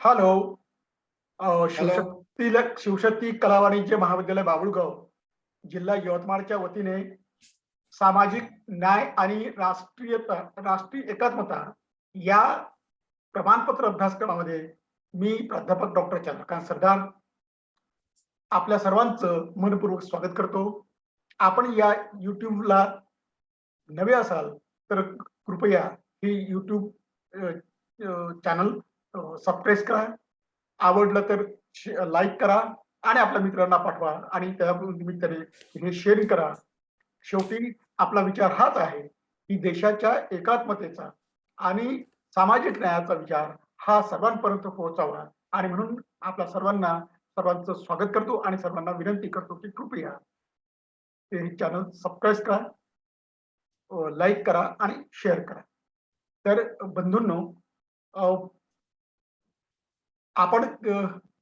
Hello. Hello. Shivshakti कला वाणिज्य महाविद्यालय बाभुळगाव, जिल्हा यवतमाळच्या वतीने सामाजिक न्याय आणि राष्ट्रीय एकात्मता या प्रमाणपत्र अभ्यासक्रमामध्ये मी प्राध्यापक डॉक्टर चंद्रकांत सरदार आपल्या सर्वांचं मनपूर्वक स्वागत करतो. आपण या युट्यूबला नवे असाल तर कृपया ही युट्यूब चॅनल सबस्क्राईब करा, आवडलं तर लाईक करा आणि आपल्या मित्रांना पाठवा आणि त्या निमित्ताने हे शेअर करा. शेवटी आपला विचार हाच आहे की देशाच्या एकात्मतेचा आणि सामाजिक न्यायाचा विचार हा सर्वांपर्यंत पोहोचावा आणि म्हणून आपल्या सर्वांचं स्वागत करतो आणि सर्वांना विनंती करतो की कृपया हे चॅनल सबस्क्राईब करा, लाईक करा आणि शेअर करा. तर बंधूंनो, आपण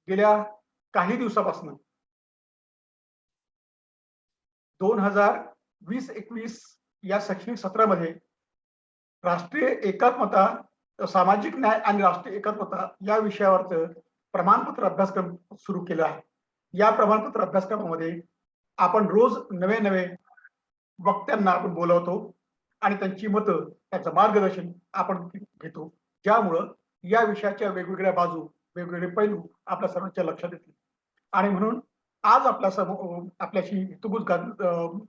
गेल्या काही दिवसापासून 2020-21 या शैक्षणिक सत्रामध्ये राष्ट्रीय एकात्मता, सामाजिक न्याय आणि राष्ट्रीय एकात्मता या विषयावरचं प्रमाणपत्र अभ्यासक्रम सुरू केला आहे. या प्रमाणपत्र अभ्यासक्रमामध्ये आपण रोज नवे वक्त्यांना आपण बोलवतो आणि त्यांची मतं, त्यांचं मार्गदर्शन आपण घेतो, ज्यामुळं या विषयाच्या वेगवेगळ्या बाजू, वेगवेगळे पैलू आपल्या सर्वांच्या लक्षात येतील. आणि म्हणून आज आपल्याशी हितगुज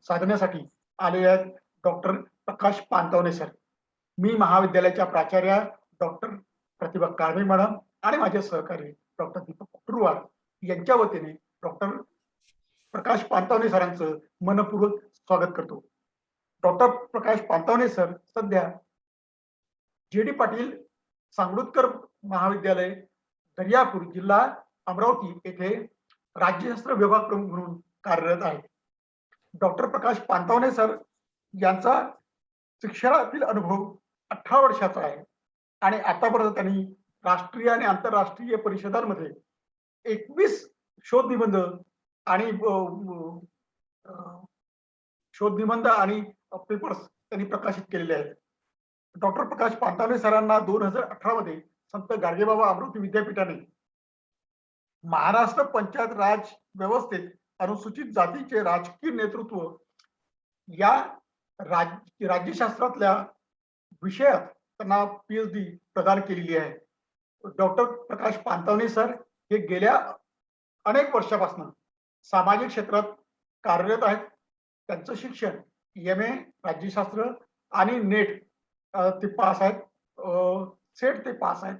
साधण्यासाठी आलेले आहेत डॉक्टर प्रकाश पानतावणे सर. मी महाविद्यालयाच्या प्राचार्या डॉक्टर प्रतिभा काळमे मॅडम आणि माझे सहकारी डॉक्टर दीपक कुटुरवार यांच्या वतीने डॉक्टर प्रकाश पानतावणे सरांचं मनपूर्वक स्वागत करतो. डॉक्टर प्रकाश पानतावणे सर सध्या J.D. पाटील सांगोलकर महाविद्यालय, दर्यापूर, जिल्हा अमरावती येथे राज्यशास्त्र विभाग प्रमुख म्हणून कार्यरत आहे. डॉक्टर प्रकाश पानतावणे सर यांचा शिक्षणातील अनुभव 18 वर्षाचा आहे आणि आतापर्यंत त्यांनी राष्ट्रीय आणि आंतरराष्ट्रीय परिषदांमध्ये 21 शोध निबंध आणि पेपर्स त्यांनी प्रकाशित केलेले आहेत. डॉक्टर प्रकाश पानतावणे सरांना 2018 मध्ये संत गाडगेबाबा अमृती विद्यापीठाने महाराष्ट्र पंचायत राज व्यवस्थेत अनुसूचित जातीचे राजकीय नेतृत्व या राज्यशास्त्रातल्या विषयात त्यांना PhD प्रदान केलेली आहे. डॉक्टर प्रकाश पानतावणे सर हे गेल्या अनेक वर्षापासून सामाजिक क्षेत्रात कार्यरत आहेत. त्यांचं शिक्षण MA राज्यशास्त्र आणि नेट ते पास आहेत, सेट ते पास आहेत,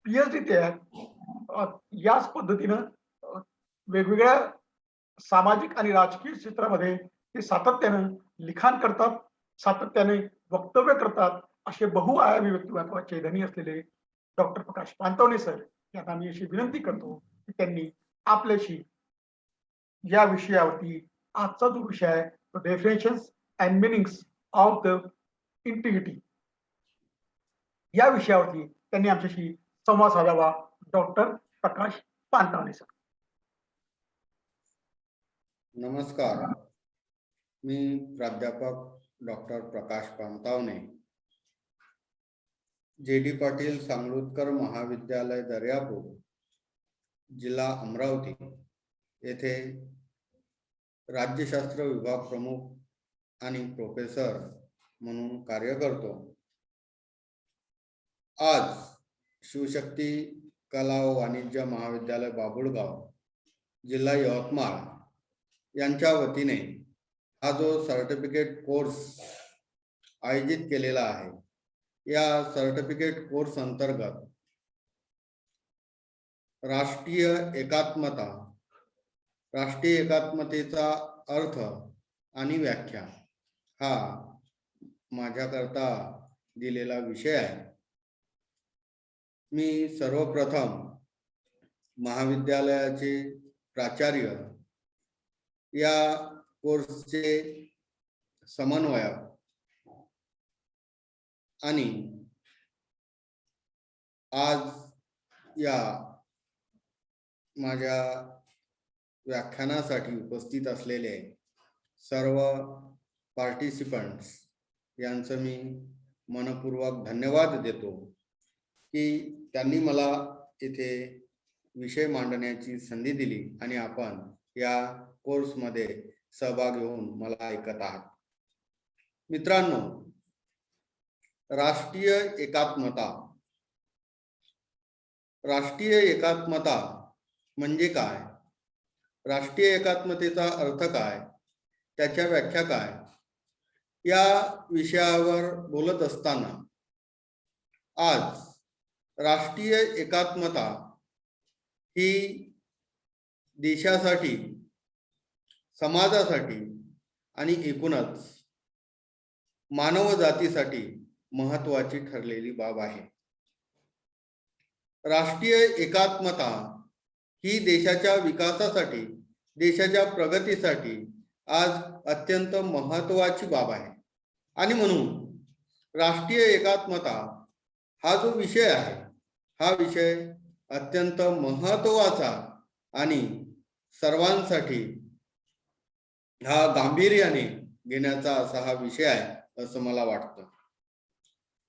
PhD ते आहेत. याच पद्धतीनं वेगवेगळ्या सामाजिक आणि राजकीय क्षेत्रामध्ये ते सातत्यानं लिखाण करतात, सातत्याने वक्तव्य करतात. असे बहुआयामी व्यक्तिमत्वाचे धनी असलेले डॉक्टर प्रकाश पानतावणे सर यांना मी अशी विनंती करतो की त्यांनी आपल्याशी या विषयावरती आजचा जो विषय आहे तो definitions and meanings of the integrity या विषयावरती त्यांनी आमच्याशी संवाद साधावा. डॉक्टर प्रकाश पानतावणे सर. नमस्कार, मी प्राध्यापक डॉक्टर प्रकाश पानतावणे, J.D. पाटील सांगोलकर महाविद्यालय, दर्यापूर, जिल्हा अमरावती येथे राज्यशास्त्र विभाग प्रमुख आणि प्रोफेसर म्हणून कार्य करतो. आज शिवशक्ती कला व वाणिज्य महाविद्यालय बाभुळगाव, जिल्हा यवतमाळ यांच्या वतीने हा जो सर्टिफिकेट कोर्स आयोजित केलेला आहे, या सर्टिफिकेट कोर्स अंतर्गत राष्ट्रीय एकात्मतेचा अर्थ आणि व्याख्या हा माझ्याकरता दिलेला विषय आहे. मी सर्वप्रथम महाविद्यालयाचे प्राचार्य, या कोर्सचे समन्वयक आणि आज या माझ्या व्याख्यानासाठी उपस्थित असलेले सर्व पार्टिसिपंट्स यांचं मी मनपूर्वक धन्यवाद देतो की त्यांनी मला येथे विषय मांडण्याची संधी दिली आणि आपण या कोर्समध्ये सहभाग घेऊन मला ऐकत आहात. मित्रांनो, राष्ट्रीय एकात्मता. राष्ट्रीय एकात्मता म्हणजे काय? राष्ट्रीय एकात्मतेचा अर्थ काय? त्याच्या व्याख्या काय? या विषयावर बोलत असताना आज राष्ट्रीय एकात्मता ही देशासाठी, समाजासाठी आणि एकूणच मानवजातीसाठी महत्त्वाची ठरलेली बाब आहे. राष्ट्रीय एकात्मता ही देशाच्या विकासासाठी, देशाच्या प्रगतीसाठी आज अत्यंत महत्त्वाची बाब आहे. आणि म्हणून राष्ट्रीय एकात्मता हा जो विषय आहे, हा विषय अत्यंत महत्त्वाचा आणि सर्वांसाठी हा गांभीर्याने घेण्याचा असा हा विषय आहे असं मला वाटतं.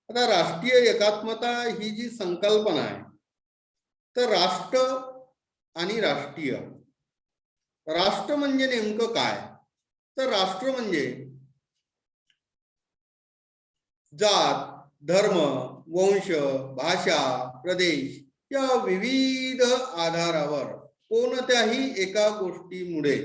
आता राष्ट्रीय एकात्मता ही जी संकल्पना आहे, तर राष्ट्र आणि राष्ट्रीय. राष्ट्र म्हणजे नेमकं काय? तर राष्ट्र म्हणजे जात, धर्म, वंश, भाषा, प्रदेश या विविध आधारावर कोणत्याही एका गोष्टीमुळे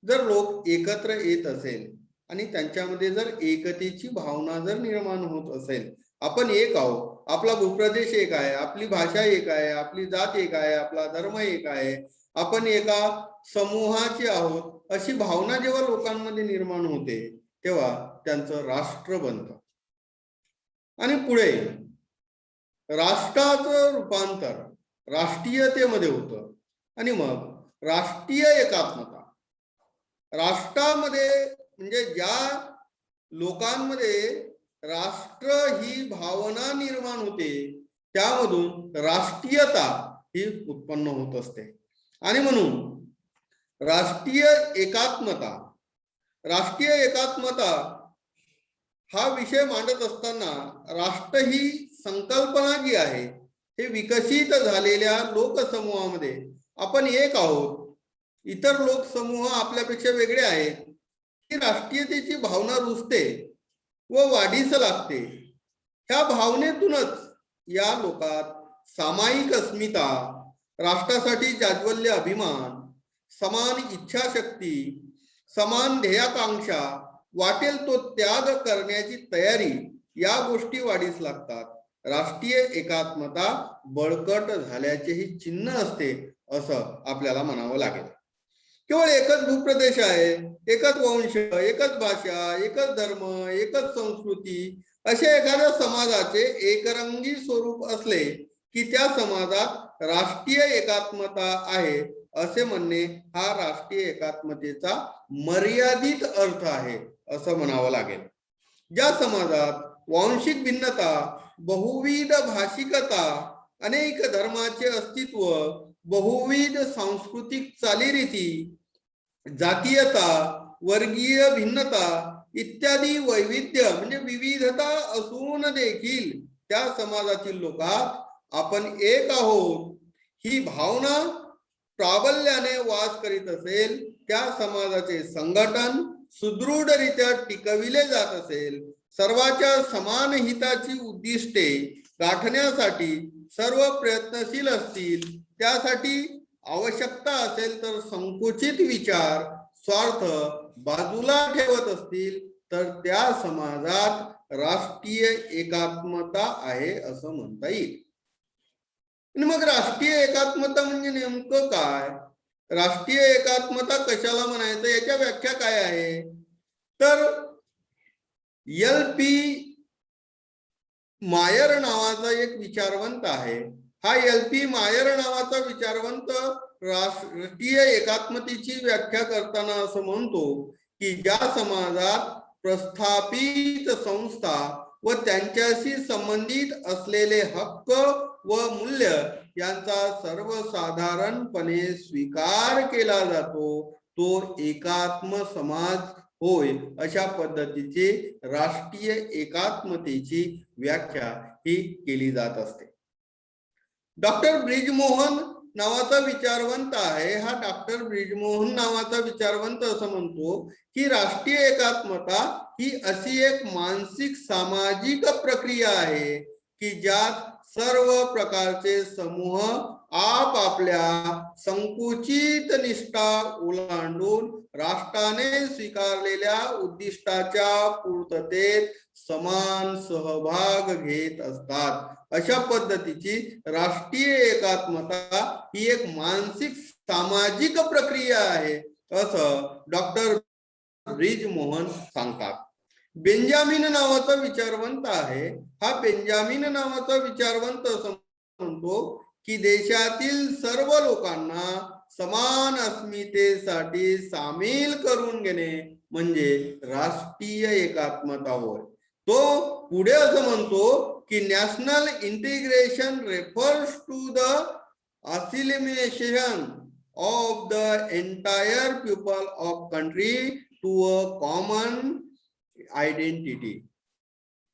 जर लोक एकत्र येत असेल आणि त्यांच्यामध्ये जर एकतेची भावना जर निर्माण होत असेल, आपण एक आहोत, आपला भूप्रदेश एक आहे, आपली भाषा एक आहे, आपली जात एक आहे, आपला धर्म एक आहे, आपण एका समूहाचे आहोत, अशी भावना जेव्हा लोकांमध्ये निर्माण होते तेव्हा त्यांचं राष्ट्र बनतं. आणि पुढे राष्ट्राचं रूपांतर राष्ट्रीयतेमध्ये होतं आणि मग राष्ट्रीय एकात्मता. राष्ट्रामध्ये म्हणजे ज्या लोकांमध्ये राष्ट्र ही भावना निर्माण होते त्यामधून राष्ट्रीयता ही उत्पन्न होत असते. आणि म्हणून राष्ट्रीय एकात्मता हा विषय मांडत असताना राष्ट्र ही संकल्पना जी आहे हे विकसित झालेल्या लोकसमूहामध्ये आपण एक आहोत, इतर लोकसमूह आपल्यापेक्षा वेगळे आहेत, ही राष्ट्रीयतेची भावना रुजते व वाढीस लागते. ह्या भावनेतूनच या लोकात सामायिक अस्मिता, राष्ट्रासाठी जाज्वल्य अभिमान, समान इच्छाशक्ती, समान ध्येयाकांक्षा, वाटेल तो त्याग करण्याची तयारी या गोष्टी वाढीस लागतात. राष्ट्रीय एकात्मता बळकट झाल्याचे ही चिन्ह असते असं आपल्याला म्हणावं लागेल. केवळ एकच भूप्रदेश आहे, एकच वंश, एकच भाषा, एकच धर्म, एकच संस्कृती असे एखाद्या समाजाचे एकरंगी स्वरूप असले की त्या समाजात राष्ट्रीय एकात्मता आहे असे म्हणणे हा राष्ट्रीय एकात्मतेचा मर्यादित अर्थ आहे असं म्हणावं लागेल. ज्या समाजात वांशिक भिन्नता, बहुविध भाषिकता, अनेक धर्माचे अस्तित्व, बहुविध सांस्कृतिक चालीरीती, जातीयता, वर्गीय भिन्नता इत्यादी वैविध्य म्हणजे विविधता असून देखील त्या समाजातील लोकात आपण एक आहोत ही भावना प्राबल्याने वास करीत असेल, त्या समाजाचे संघटन सुदृढरित्या टिकविले जात असेल, सर्वांच्या समान हिताची उद्दिष्टे गाठण्यासाठी सर्व प्रयत्नशील असतील, त्यासाठी आवश्यकता असेल तर संकुचित विचार, स्वार्थ बाजूला ठेवत असतील तर त्या समाजात राष्ट्रीय एकात्मता आहे असं म्हणता येईल. आणि मग राष्ट्रीय एकात्मता म्हणजे नेमकं काय? राष्ट्रीय एकात्मता कशाला म्हणायचं, याच्या व्याख्या काय आहे? तर LP मायर नावाचा एक विचारवंत आहे. हा LP मायर नावाचा विचारवंत राष्ट्रीय एकात्मतेची व्याख्या करताना असं म्हणतो की ज्या समाजात प्रस्थापित संस्था व त्यांच्याशी संबंधित असलेले हक्क व मूल्य यांचा सर्वसाधारणपणे स्वीकार केला जातो तो एकात्म समाज होय. अशा पद्धतीची राष्ट्रीय एकात्मतेची व्याख्या ही केली जात असते. डॉक्टर ब्रिजमोहन नावाचा विचारवंत आहे. हा डॉक्टर ब्रिजमोहन नावाचा विचारवंत असं म्हणतो की राष्ट्रीय एकात्मता ही अशी एक मानसिक सामाजिक प्रक्रिया आहे की ज्यात सर्व प्रकारचे समूह आपापल्या संकुचित निष्ठा ओलांडून राष्ट्राने स्वीकारलेल्या उद्दिष्टाच्या पूर्ततेत समान सहभाग घेत असतात. अशा पद्धतीची राष्ट्रीय एकात्मता ही एक मानसिक सामाजिक प्रक्रिया आहे असं डॉक्टर ब्रिजमोहन सांगतात. बेंजामिन नावाचा विचारवंत आहे. हा बेंजामिन नावाचा विचारवंत असं म्हणतो की देशातील सर्व लोकांना समान अस्मितेसाठी सामील करून घेणे म्हणजे राष्ट्रीय एकात्मता होय. तो पुढे असं म्हणतो की national integration refers to the assimilation of the entire people of country to a common identity.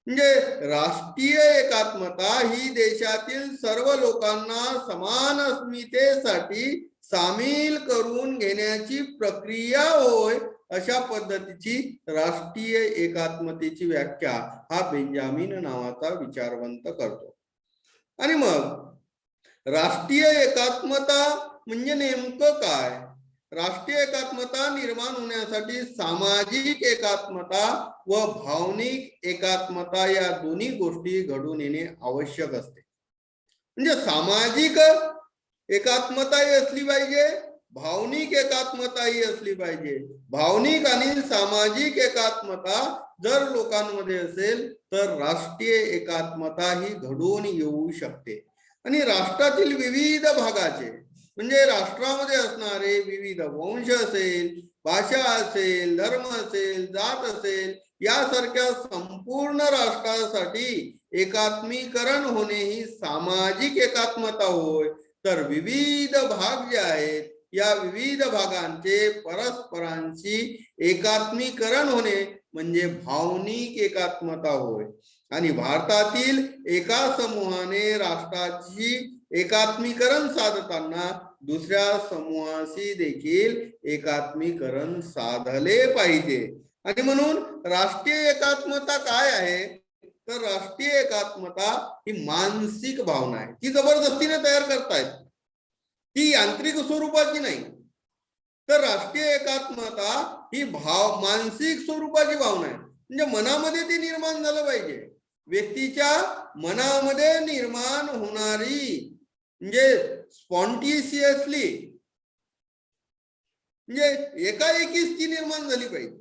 म्हणजे राष्ट्रीय एकात्मता ही देशातील सर्व लोकांना समान अस्मितेसाठी सामील करून घेण्याची प्रक्रिया होय. अशा पद्धतीची राष्ट्रीय एकात्मतेची व्याख्या हा बेंजामिन नावाचा विचारवंत करतो. आणि मग राष्ट्रीय एकात्मता म्हणजे नेमकं काय? राष्ट्रीय एकात्मता निर्माण होण्यासाठी सामाजिक एकात्मता व भावनिक एकात्मता या दोन्ही गोष्टी घडून येणे आवश्यक असते. म्हणजे सामाजिक एकात्मताही असली पाहिजे, भावनिक एकात्मताही असली पाहिजे. भावनिक आणि सामाजिक एकात्मता जर लोकांमध्ये असेल तर राष्ट्रीय एकात्मता ही घडून येऊ शकते. आणि राष्ट्रातील विविध भागाचे म्हणजे राष्ट्रामध्ये असणारे विविध वंश असेल, भाषा असेल, धर्म असेल, जात असेल यासारख्या संपूर्ण राष्ट्रासाठी एकात्मीकरण होणे ही सामाजिक एकात्मता होय. तर विविध भाग जे आहेत या विविध भागांचे परस्परांशी एकात्मीकरण होणे म्हणजे भावनिक एकात्मता होय. आणि भारतातील एका समूहाने राष्ट्राची एकात्मीकरण साधताना दुसऱ्या समूहाशी देखील एकात्मीकरण साधले पाहिजे. आणि म्हणून राष्ट्रीय एकात्मता काय आहे तर राष्ट्रीय एकात्मता ही मानसिक भावना आहे. ती जबरदस्तीने तयार करतायत, ती यांत्रिक स्वरूपाची नाही. तर राष्ट्रीय एकात्मता ही मानसिक स्वरूपाची भावना आहे. म्हणजे मनामध्ये ती निर्माण झालं पाहिजे. व्यक्तीच्या मनामध्ये निर्माण होणारी म्हणजे स्पॉन्टिशियसली म्हणजे एकाएकीच ती निर्माण झाली पाहिजे.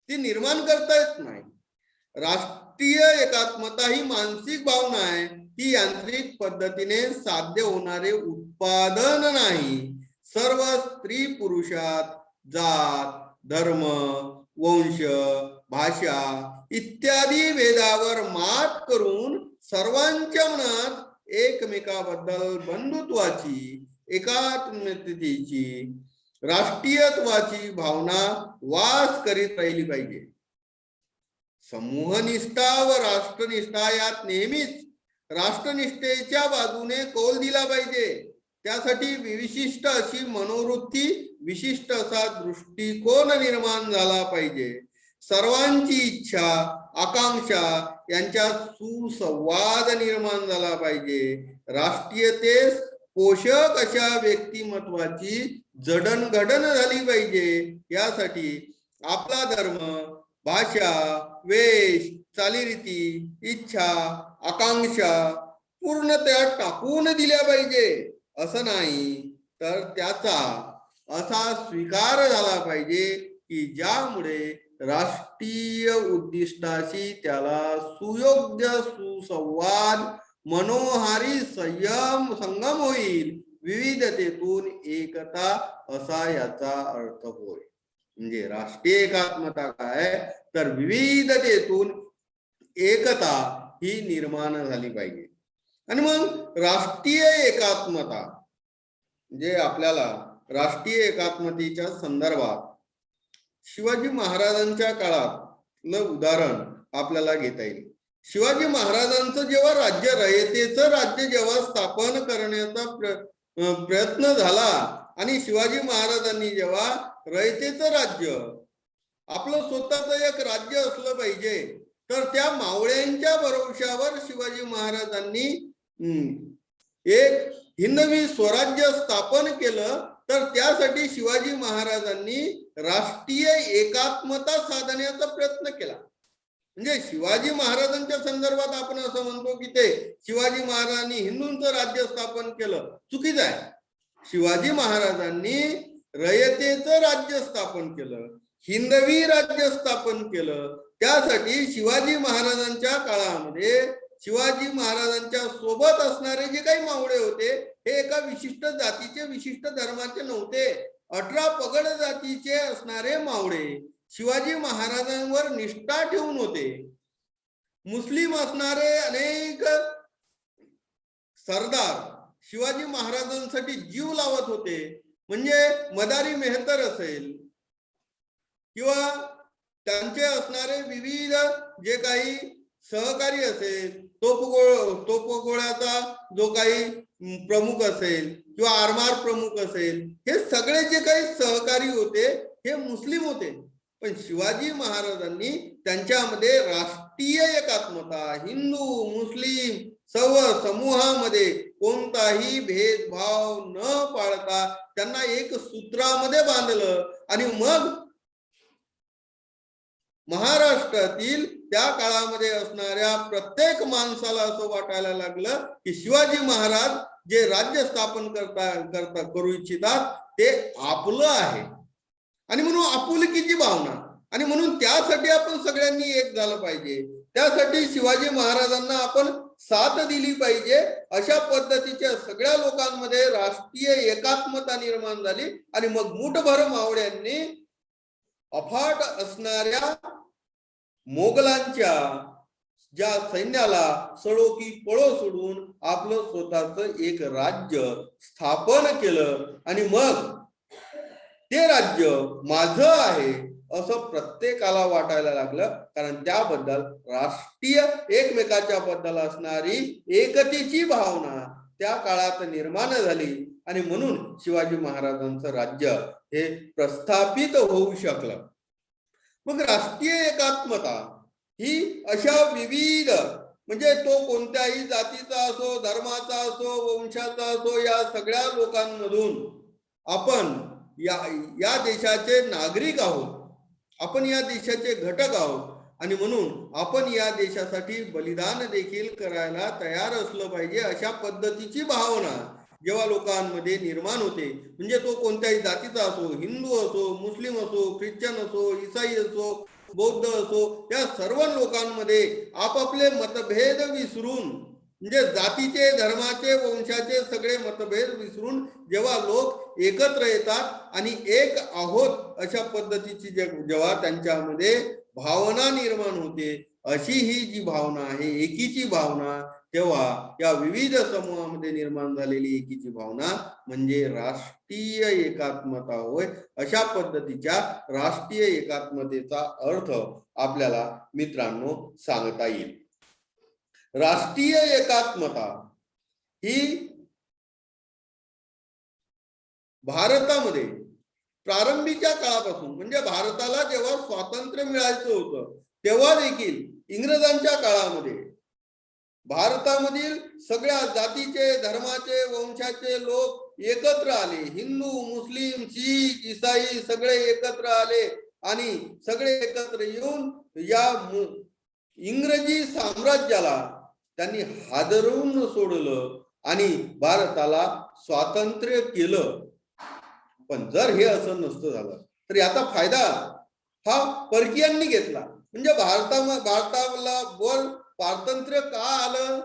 ती निर्माण करता येत नाही. राष्ट्रीय एकात्मता ही मानसिक भावना आहे. ती यांत्रिक पद्धतीने साध्य होणारे उत्पादन नाही. सर्व स्त्री पुरुषात जात, धर्म, वंश, भाषा इत्यादी भेदावर मात करून सर्वांच्या मनात एकमेकाबद्दल बंधुत्वाची, एकात्मतेची, राष्ट्रीयत्वाची भावना वास करीत राहिली पाहिजे. समूहनिष्ठा व राष्ट्रनिष्ठा यात नेहमीच राष्ट्रनिष्ठेच्या बाजूने कौल दिला पाहिजे. त्यासाठी विशिष्ट अशी मनोवृत्ती, विशिष्ट असा दृष्टिकोन निर्माण झाला पाहिजे. सर्वांची इच्छा, आकांक्षा यांच्यात सुसंवाद निर्माण झाला पाहिजे. राष्ट्रीयतेस पोषक अशा व्यक्तिमत्वाची जडणघडण झाली पाहिजे. यासाठी आपला धर्म, भाषा, वेश, चालीरीती, इच्छा, आकांक्षा पूर्णतः टाकून दिल्या पाहिजे. असं नाही तर त्याचा असा स्वीकार झाला पाहिजे की ज्यामुळे राष्ट्रीय उद्दिष्टाशी त्याला सुयोग्य सुसंवाद, मनोहारी संगम होईल. विविधतेतून एकता असा याचा अर्थ होय. म्हणजे राष्ट्रीय एकात्मता काय तर विविधतेतून एकता ही निर्माण झाली पाहिजे. आणि मग राष्ट्रीय एकात्मता म्हणजे आपल्याला राष्ट्रीय एकात्मतेच्या संदर्भात शिवाजी महाराजांच्या काळातलं उदाहरण आपल्याला घेता येईल. शिवाजी महाराजांचं जेव्हा राज्य रयतेचं राज्य जेव्हा स्थापन करण्याचा प्रयत्न झाला आणि शिवाजी महाराजांनी जेव्हा रयतेचं राज्य आपलं स्वतःचं एक राज्य असलं पाहिजे, तर त्या मावळ्यांच्या भरवशावर शिवाजी महाराजांनी एक हिंदवी स्वराज्य स्थापन केलं. तर त्यासाठी शिवाजी महाराजांनी राष्ट्रीय एकात्मता साधण्याचा प्रयत्न केला. म्हणजे शिवाजी महाराजांच्या संदर्भात आपण असं म्हणतो की ते शिवाजी महाराजांनी हिंदूंचं राज्य स्थापन केलं, चुकीचं आहे. शिवाजी महाराजांनी रयतेचं राज्य स्थापन केलं, हिंदवी राज्य स्थापन केलं. त्यासाठी शिवाजी महाराजांच्या काळामध्ये शिवाजी महाराजांच्या सोबत असणारे जे काही मावळे होते हे एका विशिष्ट जातीचे विशिष्ट धर्माचे नव्हते. 18 पगड जातीचे असणारे मावळे शिवाजी महाराजांवर निष्ठा ठेवून होते. मुस्लिम असणारे अनेक सरदार शिवाजी महाराजांसाठी जीव लावत होते. म्हणजे मदारी मेहतर असेल किंवा त्यांचे असणारे विविध जे काही सहकारी असेल, तोफगोळ्याचा जो काही प्रमुख असेल किंवा आरमार प्रमुख असेल, हे सगळे जे काही सहकारी होते हे मुस्लिम होते. पण शिवाजी महाराजांनी त्यांच्यामध्ये राष्ट्रीय एकात्मता, हिंदू मुस्लिम सर्व समूहामध्ये कोणताही भेदभाव न पाळता त्यांना एक सूत्रामध्ये बांधलं. आणि मग महाराष्ट्रातील त्या काळामध्ये असणाऱ्या प्रत्येक माणसाला असं वाटायला लागलं की शिवाजी महाराज जे राज्य स्थापन करू इच्छितात ते आपलं आहे. आणि म्हणून आपुलकीची भावना, आणि म्हणून त्यासाठी आपण सगळ्यांनी एक झालं पाहिजे. त्यासाठी शिवाजी महाराजांना आपण साथ दिली पाहिजे. अशा पद्धतीच्या सगळ्या लोकांमध्ये राष्ट्रीय एकात्मता निर्माण झाली. आणि मग मुठभर मावळ्यांनी अफाट असणाऱ्या मोगलांच्या ज्या सैन्याला सडो की पळो सोडून आपलं स्वतःच एक राज्य स्थापन केलं. आणि मग ते राज्य माझं आहे असं प्रत्येकाला वाटायला लागलं. कारण त्याबद्दल राष्ट्रीय एकमेकाच्या बद्दल असणारी एकतेची भावना त्या काळात निर्माण झाली. आणि म्हणून शिवाजी महाराजांचं राज्य हे प्रस्थापित होऊ शकलं. मग राष्ट्रीय एकात्मता ही अशा विविध, म्हणजे तो कोणत्याही जातीचा असो, धर्माचा असो, वंशाचा असो, या सगळ्या लोकांमधून आपण या देशाचे नागरिक आहोत, आपण या देशाचे घटक आहोत. आणि म्हणून आपण या देशासाठी बलिदान देखील करायला तयार असलं पाहिजे. अशा पद्धतीची भावना जेव्हा लोकांमध्ये निर्माण होते, म्हणजे तो कोणत्याही जातीचा असो, हिंदू असो, मुस्लिम असो, ख्रिश्चन असो, ईसाई असो, बौद्ध असो, या सर्व लोकांमध्ये आपापले मतभेद विसरून, म्हणजे जातीचे, धर्माचे, वंशाचे सगळे मतभेद विसरून जेव्हा लोक एकत्र येतात आणि एक आहोत अशा पद्धतीची जेव्हा त्यांच्यामध्ये भावना निर्माण होते, अशी ही जी भावना आहे, एकीची भावना, तेव्हा या विविध समूहामध्ये निर्माण झालेली एकीची भावना म्हणजे राष्ट्रीय एकात्मता होय. अशा पद्धतीच्या राष्ट्रीय एकात्मतेचा अर्थ आपल्याला मित्रांनो सांगता येईल. राष्ट्रीय एकात्मता ही भारतामध्ये प्रारंभीच्या काळापासून, म्हणजे भारताला जेव्हा स्वातंत्र्य मिळायचं होतं तेव्हा देखील इंग्रजांच्या काळामध्ये भारतामधील सगळ्या जातीचे, धर्माचे, वंशाचे लोक एकत्र आले. हिंदू, मुस्लिम, शीख, ईसाई सगळे एकत्र आले आणि सगळे एकत्र येऊन या इंग्रजी साम्राज्याला त्यांनी हादरवून सोडलं आणि भारताला स्वातंत्र्य केलं. पण जर हे असं नसतं झालं तर याचा फायदा हा परकीयांनी घेतला. म्हणजे भारताला वर स्वातंत्र्य का आलं,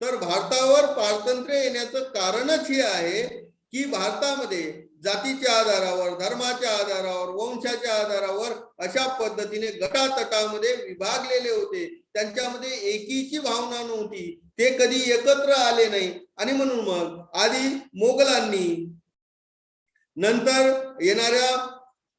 तर भारतावर स्वातंत्र्य येण्याचं कारणच हे आहे की भारतामध्ये जातीच्या आधारावर, धर्माच्या आधारावर, वंशाच्या आधारावर अशा पद्धतीने गटातटामध्ये विभागलेले होते. त्यांच्यामध्ये एकीची भावना नव्हती, ते कधी एकत्र आले नाही. आणि म्हणून मग आधी मोगलांनी, नंतर येणाऱ्या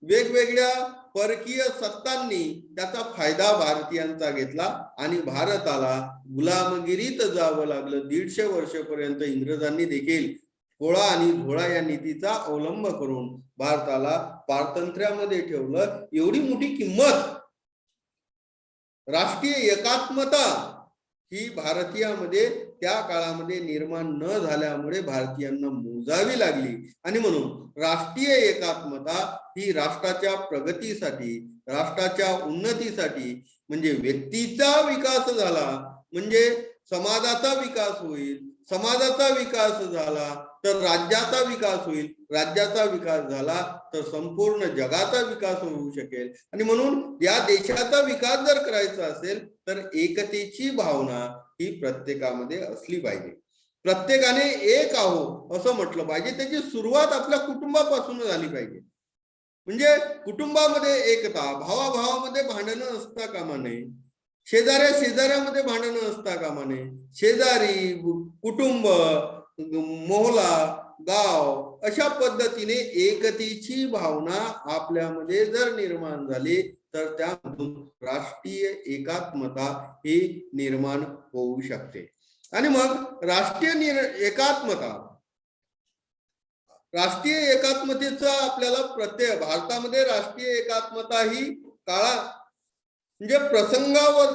वेगवेगळ्या परकीय सत्तांनी त्याचा फायदा भारतीयांचा घेतला आणि भारताला गुलामगिरीत जावं लागलं. 150 वर्षापर्यंत इंग्रजांनी देखील कोळा आणि धोळा या नीतीचा अवलंब करून भारताला पारतंत्र्यामध्ये ठेवलं. एवढी मोठी किंमत, राष्ट्रीय एकात्मता ही भारतीयामध्ये त्या काळामध्ये निर्माण न झाल्यामुळे भारतीयांना मोजावी लागली. आणि म्हणून राष्ट्रीय एकात्मता ही राष्ट्राच्या प्रगतीसाठी, राष्ट्राच्या उन्नतीसाठी, म्हणजे व्यक्तीचा विकास झाला म्हणजे समाजाचा विकास होईल, समाजाचा विकास झाला तर राज्याचा विकास होईल, राज्याचा विकास झाला तर संपूर्ण जगाचा विकास होऊ शकेल. आणि म्हणून या देशाचा विकास जर करायचा असेल तर एकतेची भावना ही प्रत्येकामध्ये असली पाहिजे. प्रत्येकाने एक आहो असं म्हटलं पाहिजे. त्याची सुरुवात आपल्या कुटुंबापासून झाली पाहिजे. म्हणजे कुटुंबामध्ये एकता, भावाभावामध्ये भांडणं असता कामा नये, शेजाऱ्या शेजाऱ्यामध्ये भांडणं असता कामा नये. शेजारी, कुटुंब, मोहल्ला, गाव अशा पद्धतीने एकतेची भावना आपल्यामध्ये जर निर्माण झाली तर त्यामधून राष्ट्रीय एकात्मता ही निर्माण होऊ शकते. आणि मग राष्ट्रीय एकात्मतेचा आपल्याला प्रत्यय भारतामध्ये राष्ट्रीय एकात्मता ही काळा म्हणजे प्रसंगावर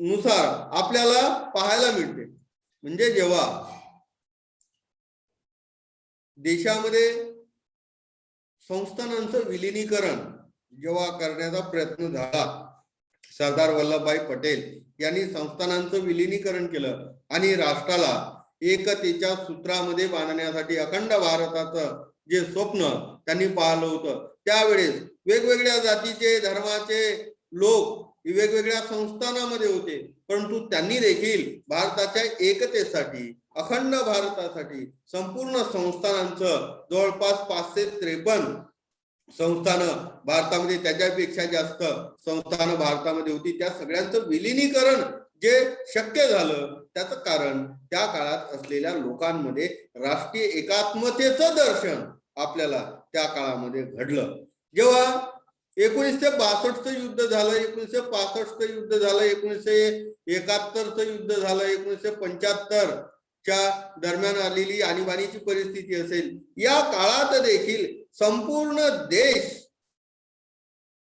नुसार आपल्याला पाहायला मिळते. म्हणजे जेव्हा देशामध्ये संस्थानांचं विलिनीकरण जेव्हा करण्याचा प्रयत्न झाला, सरदार वल्लभभाई पटेल यांनी संस्थानांचं विलिनीकरण केलं आणि राष्ट्राला एकतेच्या सूत्रामध्ये बांधण्यासाठी अखंड भारताचं जे स्वप्न त्यांनी पाहिलं होतं, त्यावेळेस वेगवेगळ्या जातीचे, धर्माचे लोक वेगवेगळ्या संस्थानामध्ये होते, परंतु त्यांनी देखील भारताच्या एकतेसाठी, अखंड भारतासाठी संपूर्ण संस्थानांचं जवळपास 553 संस्थानं भारतामध्ये, त्याच्यापेक्षा जास्त संस्थानं भारतामध्ये होती, त्या सगळ्यांचं विलिनीकरण जे शक्य झालं त्याचं कारण त्या काळात असलेल्या लोकांमध्ये राष्ट्रीय एकात्मतेचं दर्शन आपल्याला त्या काळामध्ये घडलं. जेव्हा 1962चं युद्ध झालं, 1965चं युद्ध झालं, 1971चं युद्ध झालं, 1975च्या दरम्यान आलेली आणीबाणीची परिस्थिती असेल, या काळात देखील संपूर्ण देश,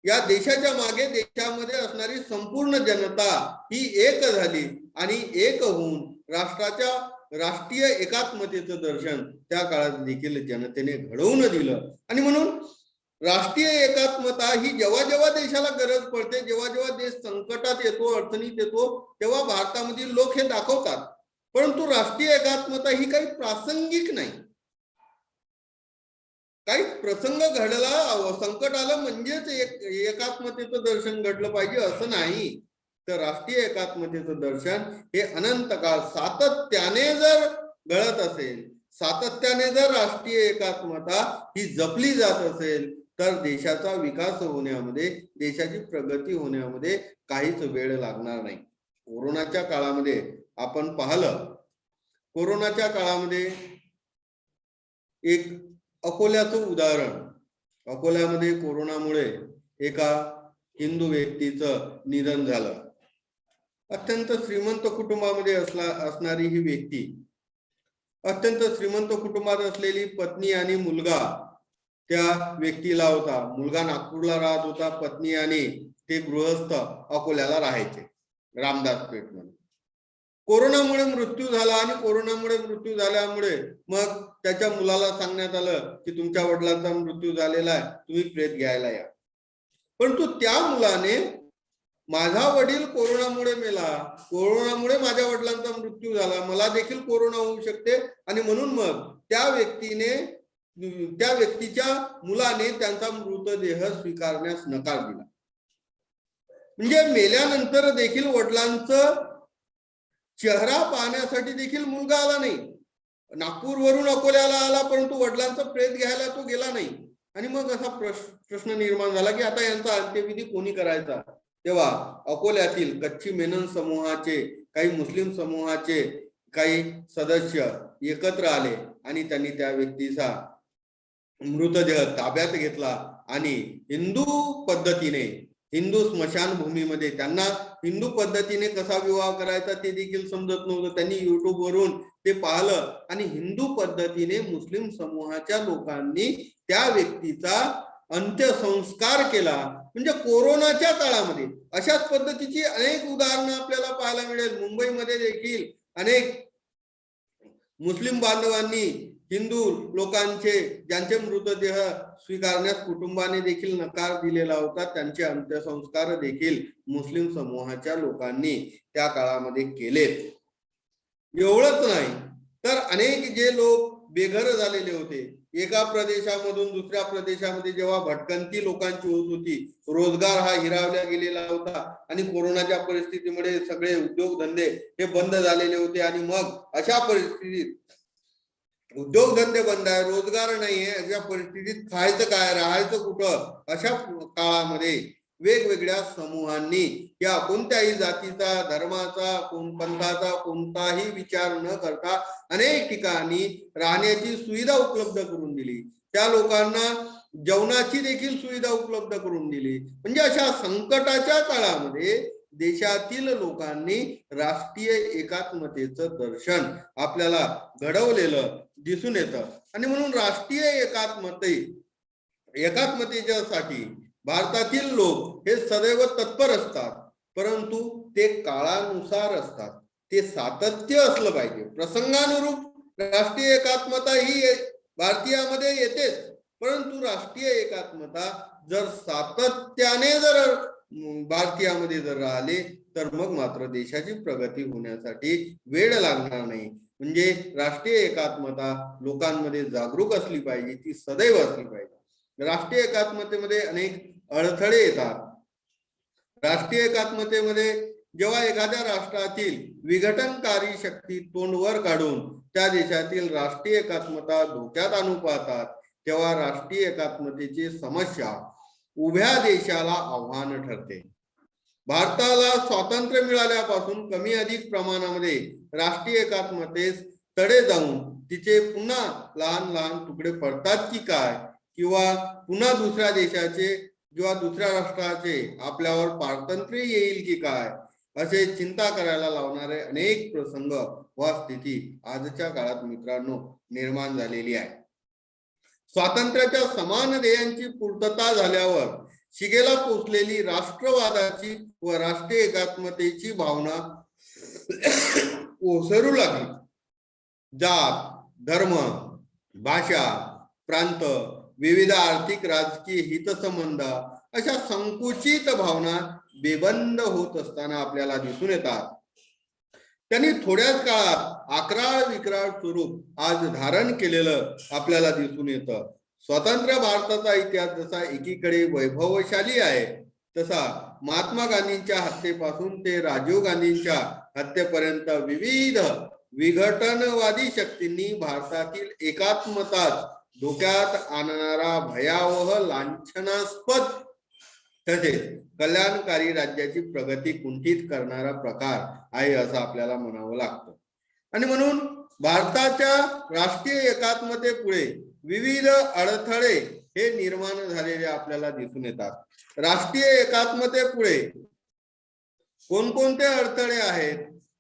या देशाच्या मागे देशामध्ये असणारी संपूर्ण जनता ही एक झाली आणि एक होऊन राष्ट्रीय एकात्मतेचं दर्शन त्या काळात देखील जनतेने घडवून दिलं. आणि म्हणून राष्ट्रीय एकात्मता ही जेव्हा जेव्हा देशाला गरज पडते, जेव्हा जेव्हा देश संकटात येतो, अडचणीत येतो, तेव्हा भारतामधील लोक हे दाखवतात. परंतु राष्ट्रीय एकात्मता ही काही प्रासंगिक नाही. काही प्रसंग घडला, संकट आलं म्हणजेच एकात्मतेचं दर्शन घडलं पाहिजे असं नाही. तर राष्ट्रीय एकात्मतेचं दर्शन हे अनंत काळ सातत्याने जर घडत असेल, सातत्याने जर राष्ट्रीय एकात्मता ही जपली जात असेल तर देशाचा विकास होण्यामध्ये, देशाची प्रगती होण्यामध्ये काहीच वेळ लागणार नाही. कोरोनाच्या काळामध्ये आपण पाहिलं, कोरोनाच्या काळामध्ये एक अकोल्याचं उदाहरण, अकोल्यामध्ये कोरोनामुळे एका हिंदू व्यक्तीचं निधन झालं. अत्यंत श्रीमंत कुटुंबामध्ये असणारी ही व्यक्ती, अत्यंत श्रीमंत कुटुंबात असलेली पत्नी आणि मुलगा त्या व्यक्तीला होता. मुलगा नागपूरला राहत होता, पत्नी आणि ते गृहस्थ अकोल्याला राहायचे, रामदास पेठ म्हणून. कोरोनामुळे मृत्यू झाला आणि कोरोनामुळे मृत्यू झाल्यामुळे मग त्याच्या मुलाला सांगण्यात आलं की तुमच्या वडिलांचा मृत्यू झालेला आहे, तुम्ही प्रेत घ्यायला या. परंतु त्या मुलाने, माझा वडील कोरोनामुळे मेला, कोरोनामुळे माझ्या वडिलांचा मृत्यू झाला, मला देखील कोरोना होऊ शकते, आणि म्हणून मग त्या व्यक्तीच्या मुलाने त्यांचा मृतदेह स्वीकारण्यास नकार दिला. म्हणजे मेल्यानंतर देखील वडिलांचं चेहरा पाहण्यासाठी देखील मुलगा आला नाही. नागपूरवरून अकोल्याला आला, परंतु वडिलांचं प्रेत घ्यायला तो गेला नाही. आणि मग असा प्रश्न निर्माण झाला की आता यांचा अंत्यविधी कोणी करायचा. तेव्हा अकोल्यातील कच्ची मेनन समूहाचे, काही मुस्लिम समूहाचे काही सदस्य एकत्र आले आणि त्यांनी त्या व्यक्तीचा मृतदेह ताब्यात घेतला आणि हिंदू पद्धतीने, हिंदू स्मशानभूमीमध्ये. त्यांना हिंदू पद्धतीने कसा विवाह करायचा ते देखील समजत नव्हतं. त्यांनी युट्यूबवरून ते पाहिलं आणि हिंदू पद्धतीने मुस्लिम समूहाच्या लोकांनी त्या व्यक्तीचा अंत्यसंस्कार केला. म्हणजे कोरोनाच्या काळामध्ये अशाच पद्धतीची अनेक उदाहरणं आपल्याला पाहायला मिळेल. मुंबईमध्ये देखील अनेक मुस्लिम बांधवांनी हिंदू लोकांचे ज्यांचे मृतदेह स्वीकारण्यास कुटुंबाने देखील नकार दिलेला होता, त्यांचे अंत्यसंस्कार देखील मुस्लिम समूहाच्या लोकांनी त्या काळामध्ये केले. एवढंच नाही तर अनेक जे लोक बेघर झालेले होते, एका प्रदेशामधून दुसऱ्या प्रदेशामध्ये जेव्हा भटकंती लोकांची होत होती, रोजगार हा हिरावला गेलेला होता आणि कोरोनाच्या परिस्थितीमुळे सगळे उद्योगधंदे हे बंद झालेले होते. आणि मग अशा परिस्थितीत उद्योगधंदे बंद आहे, रोजगार नाहीये, अशा परिस्थितीत खायचं काय, राहायचं कुठं, अशा काळामध्ये वेगवेगळ्या समूहांनी या कोणत्याही जातीचा, धर्माचा, पंथाचा कोणताही विचार न करता अनेक ठिकाणी राहण्याची सुविधा उपलब्ध करून दिली. त्या लोकांना जेवणाची देखील सुविधा उपलब्ध करून दिली. म्हणजे अशा संकटाच्या काळामध्ये देशातील लोकांनी राष्ट्रीय एकात्मतेचं दर्शन आपल्याला घडवलेलं दिसून येतं. आणि म्हणून राष्ट्रीय एकात्मतेच्यासाठी भारतातील लोक हे सदैव तत्पर असतात, परंतु ते काळानुसार असतात. ते सातत्य असलं पाहिजे. प्रसंगानुरूप राष्ट्रीय एकात्मता ही भारतीयामध्ये येतेच, परंतु राष्ट्रीय एकात्मता जर सातत्याने जर भारतीयामध्ये जर राहिले तर मग मात्र देशाची प्रगती होण्यासाठी वेळ लागणार नाही. म्हणजे राष्ट्रीय एकात्मता लोकांमध्ये जागरूक असली पाहिजे, ती सदैव असली पाहिजे. राष्ट्रीय एकात्मतेमध्ये अनेक अडथळे येतात. राष्ट्रीय एकात्मतेमध्ये जेव्हा एखाद्या राष्ट्रातील विघटनकारी शक्ती तोंडवर काढून त्या देशातील राष्ट्रीय एकात्मता धोक्यात आणू पाहतात, तेव्हा राष्ट्रीय एकात्मतेची समस्या उभ्या देशाला आव्हान ठरते. भारताला स्वातंत्र्य मिळाल्यापासून कमी अधिक प्रमाणामध्ये राष्ट्रीय एकात्मतेस तडे जाऊन तिचे पुन्हा लहान लहान तुकडे पडतात की काय, किंवा पुन्हा दुसऱ्या देशाचे किंवा दुसऱ्या राष्ट्राचे आपल्यावर पारतंत्र्य येईल की काय, असे चिंता करायला लावणारे अनेक प्रसंग व स्थिती आजच्या काळात मित्रांनो निर्माण झालेली आहे. स्वातंत्र्याच्या समान ध्येयांची पूर्तता झाल्यावर शिगेला पोचलेली राष्ट्रवादाची व राष्ट्रीय एकात्मतेची भावना ओसरू लागली. जात, धर्म, भाषा, प्रांत, विविध आर्थिक राजकीय हितसंबंध अशा संकुचित भावना बेबंद होत असताना आपल्याला दिसून येतात. त्यांनी थोड्याच काळात अकराळ विक्राळ स्वरूप आज धारण केलेलं आपल्याला दिसून येतं. स्वतंत्र भारताचा इतिहास जसा एकीकडे वैभवशाली आहे, तसा महात्मा गांधींच्या हत्येपासून ते राजीव गांधींच्या हत्येपर्यंत विविध विघटनवादी शक्तींनी भारतातील एकात्मताच धोक्यात आणणारा भयावह, लांछनास्पद तसेच कल्याणकारी राज्याची प्रगती कुंठित करणारा प्रकार आहे असं आपल्याला म्हणावं लागतं. आणि म्हणून भारताच्या राष्ट्रीय एकात्मतेपुढे विविध अडथळे हे निर्माण झालेले आपल्याला दिसून येतात. राष्ट्रीय एकात्मतेपुढे कोणकोणते अडथळे आहेत,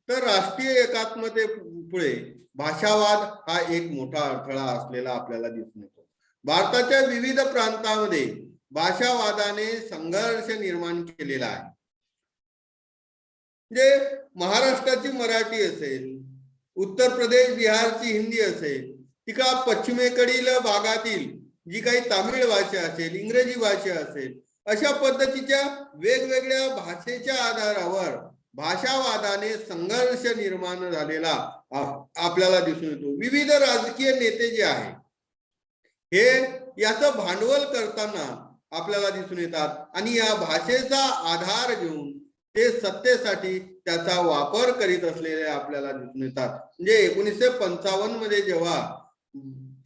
तर राष्ट्रीय एकात्मतेपुढे भाषावाद हा एक मोठा अडथळा असलेला आपल्याला दिसून येतो. भारताच्या विविध प्रांतांमध्ये भाषावादाने संघर्ष निर्माण केलेला आहे. म्हणजे महाराष्ट्राची मराठी असेल, उत्तर प्रदेश बिहारची हिंदी असेल, तिका पश्चिमेकडील भागातील जी काही तामिळ भाषा असेल, इंग्रजी भाषा असेल, अशा पद्धतीच्या वेगवेगळ्या भाषेच्या आधारावर भाषावादाने संघर्ष निर्माण झालेला आपल्याला दिसून येतो. विविध राजकीय नेते जे आहे हे याचं भांडवल करताना आपल्याला दिसून येतात आणि या भाषेचा आधार घेऊन ते सत्तेसाठी त्याचा वापर करीत असलेले आपल्याला दिसून येतात. म्हणजे 1955 मध्ये जेव्हा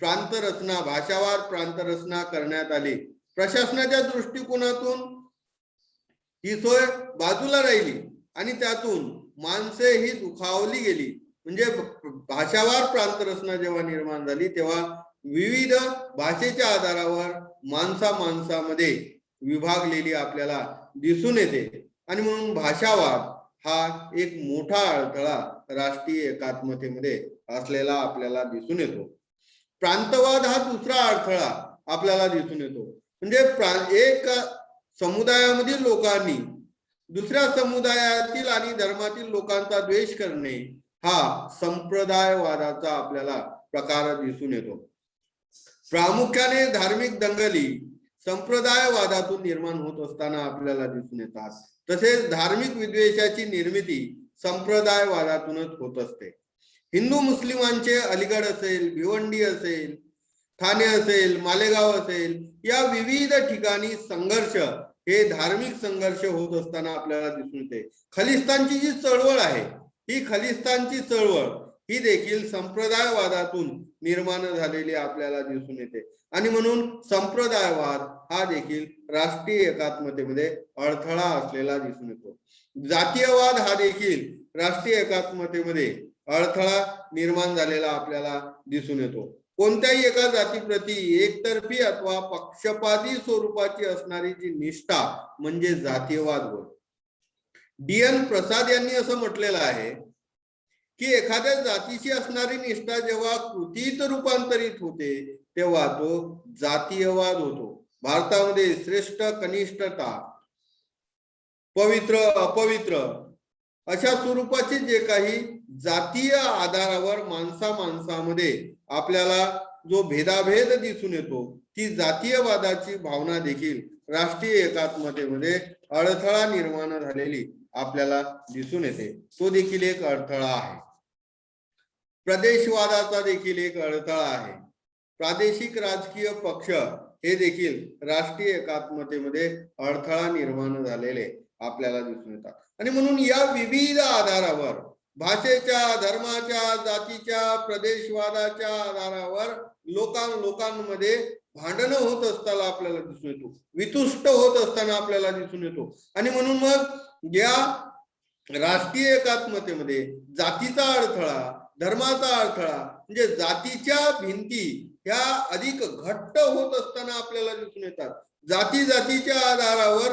प्रांतरचना, भाषावार प्रांतरचना करण्यात आली, प्रशासनाच्या दृष्टिकोनातून ही सोय बाजूला राहिली आणि त्यातून माणसे ही दुखावली गेली. म्हणजे भाषावार प्रांतरचना जेव्हा निर्माण झाली तेव्हा विविध भाषेच्या आधारावर माणसामध्ये विभागलेली आपल्याला दिसून येते. आणि म्हणून भाषावाद हा एक मोठा अडथळा राष्ट्रीय एकात्मतेमध्ये असलेला आपल्याला दिसून येतो. प्रांतवाद हा दुसरा अडथळा आपल्याला दिसून येतो. म्हणजे एक समुदायामधील लोकांनी दुसऱ्या समुदायातील आणि धर्मातील लोकांचा द्वेष करणे हा संप्रदायवादाचा आपल्याला प्रकार दिसून येतो. प्रामुख्याने धार्मिक दंगली संप्रदायवादातून निर्माण होत असताना आपल्याला दिसून येतात. तसेच धार्मिक विद्वेषाची निर्मिती संप्रदायवादातूनच होत असते. हिंदू मुस्लिमांचे अलीगड असेल, भिवंडी असेल, ठाणे असेल, मालेगाव असेल, या विविध ठिकाणी संघर्ष हे धार्मिक संघर्ष होत असताना आपल्याला दिसून येते. खलिस्तानची जी चळवळ आहे, ही खलिस्तानची चळवळ ही देखील संप्रदायवादातून निर्माण झालेली आपल्याला दिसून येते. आणि म्हणून संप्रदायवाद हा देखील राष्ट्रीय एकात्मतेमध्ये अडथळा असलेला दिसून येतो. जातीयवाद हा देखील राष्ट्रीय एकात्मतेमध्ये अडथळा निर्माण झालेला आपल्याला दिसून येतो. कोणत्याही एका जातीप्रती एकतर्फी अथवा पक्षपाती स्वरूपाची असणारी जी निष्ठा म्हणजे जातीयवाद होय. DN प्रसाद यांनी असं म्हटलेलं आहे की एखाद्या जातीची असणारी निष्ठा जेव्हा कृतीत रूपांतरित होते तेव्हा तो जातीयवाद होतो. भारतामध्ये श्रेष्ठ, कनिष्ठता, पवित्र, अपवित्र अशा स्वरूपाचे जे काही जातीय आधारावर माणसामध्ये आपल्याला जो भेदाभेद दिसून येतो, ती जातीयवादाची भावना देखील राष्ट्रीय एकात्मतेमध्ये अडथळा निर्माण झालेली आपल्याला दिसून येते. तो देखील एक अडथळा आहे. प्रदेशवादाचा देखील एक अडथळा आहे. प्रादेशिक राजकीय पक्ष हे देखील राष्ट्रीय एकात्मतेमध्ये अडथळा निर्माण झालेले आपल्याला दिसून येतात. आणि म्हणून या विविध आधारावर भाषेच्या, धर्माच्या, जातीच्या, प्रदेशवादाच्या आधारावर लोकांमध्ये भांडणं होत असताना आपल्याला दिसून येतो, वितुष्ट होत असताना आपल्याला दिसून येतो. आणि म्हणून मग या राष्ट्रीय एकात्मतेमध्ये जातीचा अडथळा, धर्माचा अडथळा म्हणजे जातीच्या भिंती ह्या अधिक घट्ट होत असताना आपल्याला दिसून येतात. जातीच्या आधारावर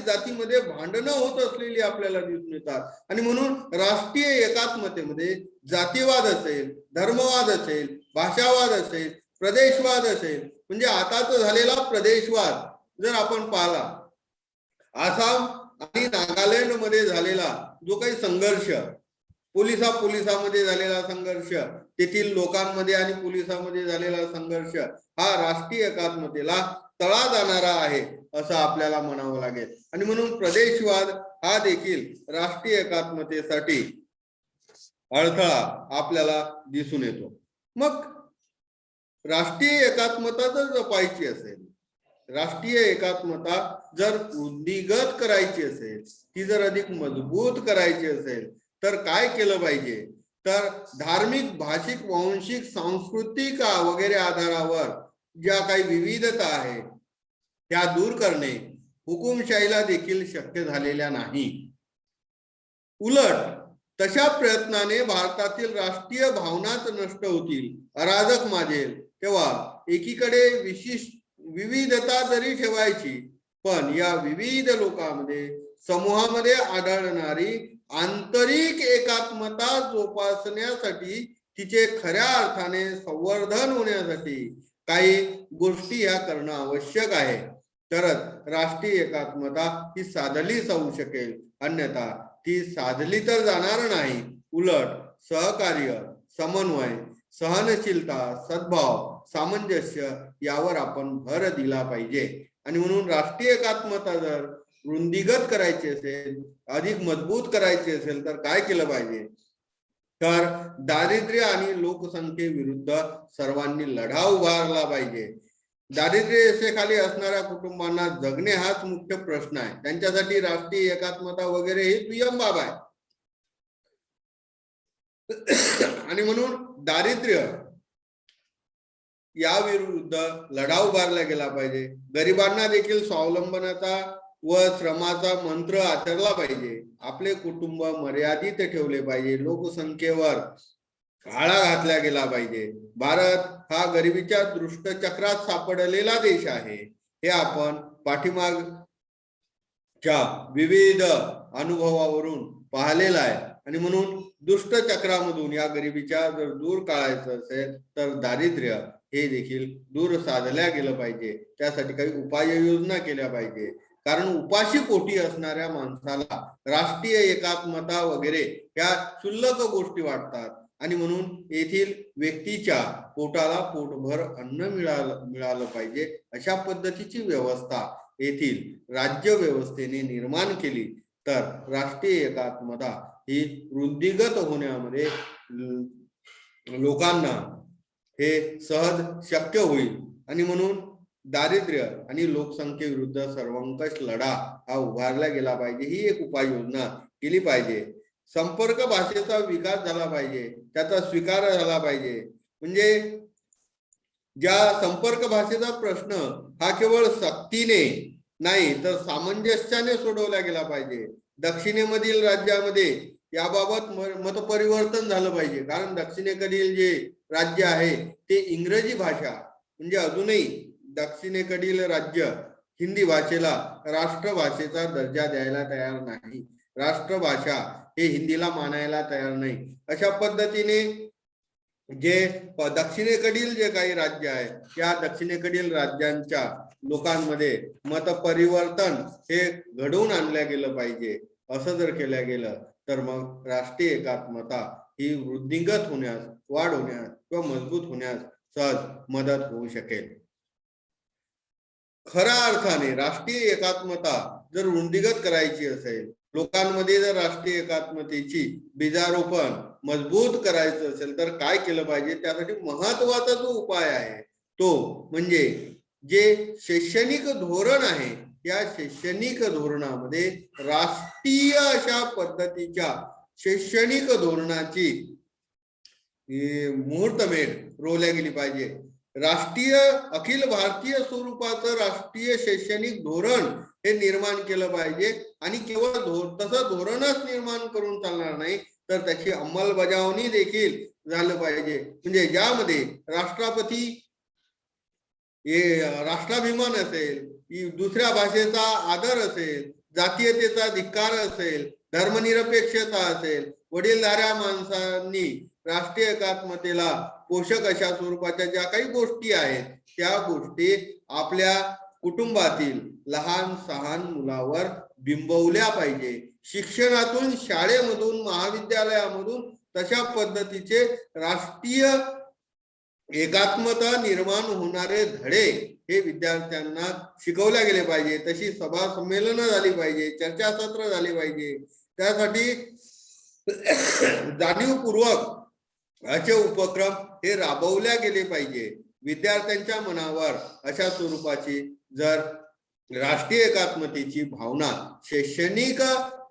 जातीमध्ये भांडणं होत असलेली आपल्याला दिसून येतात. आणि म्हणून राष्ट्रीय एकात्मतेमध्ये जातीवाद असेल, धर्मवाद असेल, भाषावाद असेल, प्रदेशवाद असेल, म्हणजे आताच झालेला प्रदेशवाद जर आपण पाहिला, आसाम आणि नागालँड मध्ये झालेला जो काही संघर्ष, पोलिसामध्ये झालेला संघर्ष, तेथील लोकांमध्ये आणि पोलिसांमध्ये झालेला संघर्ष हा राष्ट्रीय एकात्मतेला तळा जाणारा आहे असं आपल्याला म्हणावं लागेल. आणि म्हणून प्रदेशवाद हा देखील राष्ट्रीय एकात्मतेसाठी अडथळा आपल्याला दिसून येतो. मग राष्ट्रीय एकात्मता जर जपायची असेल, राष्ट्रीय एकात्मता जर वृद्धिंगत करायची असेल, ती जर अधिक मजबूत करायची असेल तर काय केलं पाहिजे? तर धार्मिक, भाषिक, वांशिक, सांस्कृतिक वगैरे आधारावर ज्या काही विविधता आहेत त्या दूर करणे हुकुमशाहीला देखील शक्य झालेल्या नाही. उलट तशा प्रयत्नाने भारतातील राष्ट्रीय भावनाच नष्ट होतील, अराजक माजेल. तेव्हा एकीकडे विविधता जरी ठेवायची, पण या विविध लोकांमध्ये, समूहामध्ये आढळणारी आंतरिक एकात्मता जोपासण्यासाठी, तिचे खऱ्या अर्थाने संवर्धन होण्यासाठी काही गोष्टी ह्या करणं आवश्यक आहे. तरच राष्ट्रीय एकात्मता ही साधली जाऊ शकेल. अन्यथा ती साधली तर जाणार नाही. उलट सहकार्य, समन्वय, सहनशीलता, सद्भाव, सामंजस्य यावर आपण भर दिला पाहिजे. आणि म्हणून राष्ट्रीय एकात्मता जर वृद्धिंगत करायची असेल, अधिक मजबूत करायची असेल तर काय केलं पाहिजे? तर दारिद्र्य आणि लोकसंख्येविरुद्ध सर्वांनी लढा उभारला पाहिजे. दारिद्र्य रेषेखाली असणाऱ्या कुटुंबांना जगणे हाच मुख्य प्रश्न आहे. त्यांच्यासाठी राष्ट्रीय एकात्मता वगैरे ही दुय्यम बाब आहे. आणि म्हणून दारिद्र्य या विरुद्ध लढा उभारला गेला पाहिजे. गरिबांना देखील स्वावलंबनाचा व श्रमाचा मंत्र आचरला पाहिजे. आपले कुटुंब मर्यादित ठेवले पाहिजे. लोकसंख्येवर आळा घातला गेला पाहिजे. भारत हा गरिबीच्या दुष्टचक्रात सापडलेला देश आहे. हे आपण च्या विविध अनुभवावरून पाहिलेला आहे आणि म्हणून दुष्ट चक्रामधून या गरिबीच्या जर दूर काढायचं असेल तर दारिद्र्य हे देखील दूर साधल्या गेलं पाहिजे. त्यासाठी काही उपाययोजना केल्या पाहिजे. कारण उपाशी पोटी असणाऱ्या माणसाला राष्ट्रीय एकात्मता वगैरे ह्या क्षुल्लक गोष्टी वाटतात आणि म्हणून येथील व्यक्तीच्या पोटाला पोटभर अन्न मिळालं पाहिजे अशा पद्धतीची व्यवस्था येथील राज्य व्यवस्थेने निर्माण केली तर राष्ट्रीय एकात्मता ही वृद्धिगत होण्यामध्ये लोकांना हे सहज शक्य होईल आणि म्हणून दारिद्र्य आणि लोकसंख्येविरुद्ध सर्वंकष लढा हा उभारला गेला पाहिजे. ही एक उपाययोजना केली पाहिजे. संपर्क भाषेचा विकास झाला पाहिजे, त्याचा स्वीकार झाला पाहिजे. म्हणजे ज्या संपर्क भाषेचा प्रश्न हा केवळ सक्तीने नाही तर सामंजस्याने सोडवला गेला पाहिजे. दक्षिणेमधील राज्यामध्ये याबाबत मतपरिवर्तन झालं पाहिजे. कारण दक्षिणेकडील जे राज्य आहे ते इंग्रजी भाषा म्हणजे अजूनही दक्षिणेकडील राज्य हिंदी भाषेला राष्ट्रभाषेचा दर्जा द्यायला तयार नाही. राष्ट्रभाषा हे हिंदीला मानायला तयार नाही. अशा पद्धतीने जे दक्षिणेकडील जे काही राज्य आहे त्या दक्षिणेकडील राज्यांच्या लोकांमध्ये मतपरिवर्तन हे घडवून आणलं गेलं पाहिजे. असं जर केलं गेलं तर मग राष्ट्रीय एकात्मता ही वृद्धिंगत होण्यास, वाढ होण्यास किंवा मजबूत होण्यास सहज मदत होऊ शकेल. खऱ्या अर्थाने राष्ट्रीय एकात्मता जर वृद्धिंगत करायची असेल, लोकांमध्ये जर राष्ट्रीय एकात्मतेची बीजारोपण मजबूत करायचं असेल तर काय केलं पाहिजे? त्यासाठी महत्वाचा जो उपाय आहे तो म्हणजे जे शैक्षणिक धोरण आहे या शैक्षणिक धोरणामध्ये राष्ट्रीय अशा पद्धतीच्या शैक्षणिक धोरणाची मुहूर्तमेढ रोवल्या गेली पाहिजे. राष्ट्रीय अखिल भारतीय स्वरूपाचं राष्ट्रीय शैक्षणिक धोरण हे निर्माण केलं पाहिजे आणि केवळ तसं धोरणच निर्माण करून चालणार नाही तर त्याची अंमलबजावणी देखील झालं पाहिजे. म्हणजे ज्यामध्ये राष्ट्रपती राष्ट्राभिमान असेल, दुसऱ्या भाषेचा आदर असेल, जातीयतेचा धिक्कार असेल, धर्मनिरपेक्षता असेल, वडीलधाऱ्या माणसांनी राष्ट्रीय एकात्मतेला पोषक अशा स्वरूपाच्या ज्या काही गोष्टी आहेत त्या गोष्टी आपल्या कुटुंबातील लहान सहान मुलावर बिंबवल्या पाहिजे. शिक्षणातून, शाळेमधून, महाविद्यालयामधून तशा पद्धतीचे राष्ट्रीय एकात्मता निर्माण होणारे धडे हे विद्यार्थ्यांना शिकवल्या गेले पाहिजे. तशी सभा संमेलनं झाली पाहिजे, चर्चासत्र झाली पाहिजे. त्यासाठी जाणीवपूर्वक असे उपक्रम हे राबवल्या गेले पाहिजे. विद्यार्थ्यांच्या मनावर अशा स्वरूपाची जर राष्ट्रीय एकात्मतेची भावना शैक्षणिक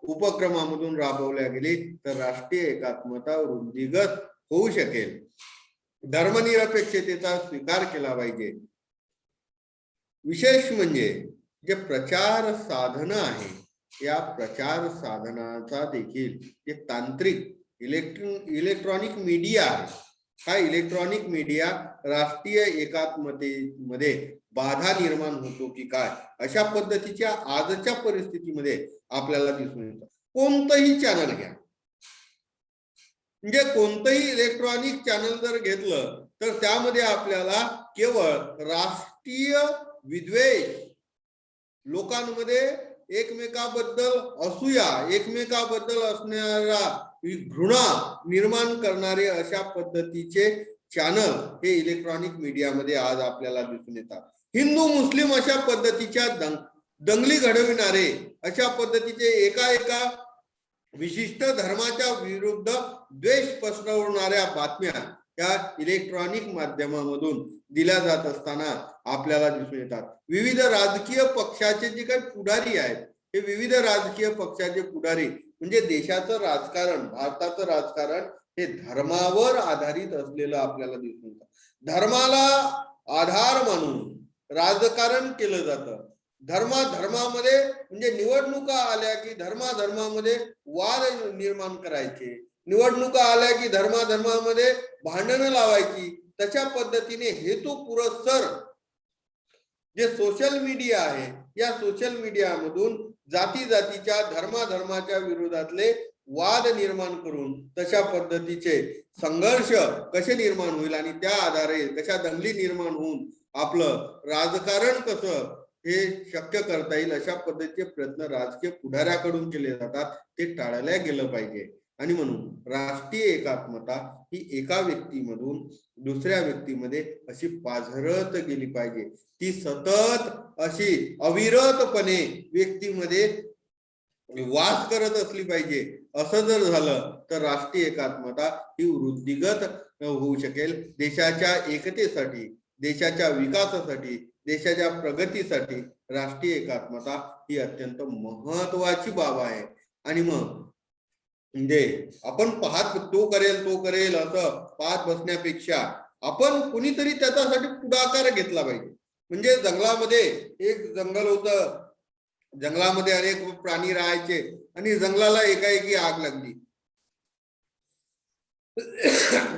उपक्रमामधून राबवल्या गेली तर राष्ट्रीय एकात्मता वृद्धिगत होऊ शकेल. धर्मनिरपेक्षतेचा स्वीकार केला पाहिजे. विशेष म्हणजे जे प्रचार साधन आहे या प्रचार साधनाचा देखील जे तांत्रिक इलेक्ट्रॉनिक मीडिया आहे हा इलेक्ट्रॉनिक मीडिया राष्ट्रीय एकात्मतेमध्ये बाधा निर्माण होतो की काय अशा पद्धतीच्या आजच्या परिस्थितीमध्ये आपल्याला दिसून येतं. कोणतंही चॅनल घ्या, म्हणजे कोणतंही इलेक्ट्रॉनिक चॅनल जर घेतलं तर त्यामध्ये आपल्याला केवळ राष्ट्रीय विद्वेष, लोकांमध्ये एकमेकाबद्दल असूया, एकमेकाबद्दल असणारा घृणा निर्माण करणारे अशा पद्धतीचे चॅनल हे इलेक्ट्रॉनिक मीडियामध्ये आज आपल्याला दिसून येतात. हिंदू मुस्लिम अशा पद्धतीच्या दंगली घडविणारे, अशा पद्धतीचे एका विशिष्ट धर्माच्या विरुद्ध द्वेष पसरवणाऱ्या बातम्या त्या इलेक्ट्रॉनिक माध्यमामधून दिल्या जात असताना आपल्याला दिसून येतात. विविध राजकीय पक्षाचे जे काही पुढारी आहेत हे विविध राजकीय पक्षाचे पुढारी म्हणजे देशाचं राजकारण, भारताचं राजकारण हे धर्मावर आधारित असलेलं आपल्याला दिसून येतं. धर्माला आधार मानून राजकारण केलं जातं. धर्मामध्ये म्हणजे निवडणुका आल्या की धर्मामध्ये वाद निर्माण करायचे, निवडणुका आल्या की धर्मामध्ये भांडणं लावायची. तशा पद्धतीने हेतू पुरस्सर जे सोशल मीडिया आहे या सोशल मीडियामधून जाती जातीच्या धर्माच्या विरोधातले वाद निर्माण करून तशा पद्धतीचे संघर्ष कसे निर्माण होईल आणि त्या आधारे कशा दंगली निर्माण होऊन आपलं राजकारण कसं हे शक्य करता येईल अशा पद्धतीचे प्रयत्न राजकीय पुढाऱ्याकडून केले जातात, ते टाळल्या गेलं पाहिजे. आणि म्हणून राष्ट्रीय एकात्मता ही एका व्यक्तीमधून दुसऱ्या व्यक्तीमध्ये अशी पाझरत गेली पाहिजे, ती सतत अशी अविरतपणे व्यक्तीमध्ये वास करत असली पाहिजे. असं जर झालं तर राष्ट्रीय एकात्मता ही वृद्धिगत होऊ शकेल. देशाच्या एकतेसाठी, देशाच्या विकासासाठी, देशाच्या प्रगतीसाठी राष्ट्रीय एकात्मता ही अत्यंत महत्वाची बाब आहे. आणि मग म्हणजे आपण पाहत तो करेल असं पाहत बसण्यापेक्षा आपण कुणीतरी त्याच्यासाठी पुढाकार घेतला पाहिजे. म्हणजे जंगलामध्ये एक जंगल होतं, जंगलामध्ये अनेक प्राणी राहायचे आणि जंगलाला एकाएकी आग लागली.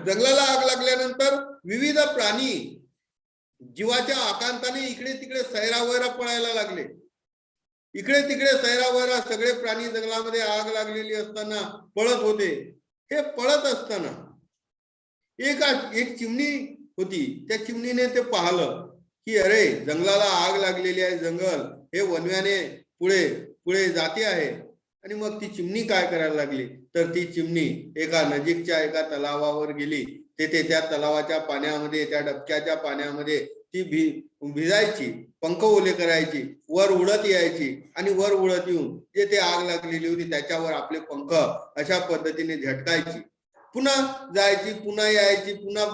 जंगलाला आग लागल्यानंतर विविध प्राणी जीवाच्या आकांताने इकडे तिकडे सैरावैरा पळायला लागले. इकडे तिकडे सैरावैरा सगळे प्राणी जंगलामध्ये आग लागलेली असताना पळत होते. हे पळत असताना एक चिमणी होती, त्या चिमणीने ते पाहिलं की अरे जंगलाला आग लागलेली आहे, जंगल हे वनव्याने पुढे पुढे जाते आहे. आणि मग ती चिमणी काय करायला लागली तर ती चिमणी एका नजीकच्या एका तलावावर गेली. तेथे त्या तलावाच्या पाण्यामध्ये, त्या डबक्याच्या पाण्यामध्ये ती भिजायची, पंख ओले करायची, वर उडत यायची आणि वर उडत येऊन जे ते आग लागलेली होती त्याच्यावर आपले पंख अशा पद्धतीने झटकायची. पुन्हा जायची, पुन्हा यायची, पुन्हा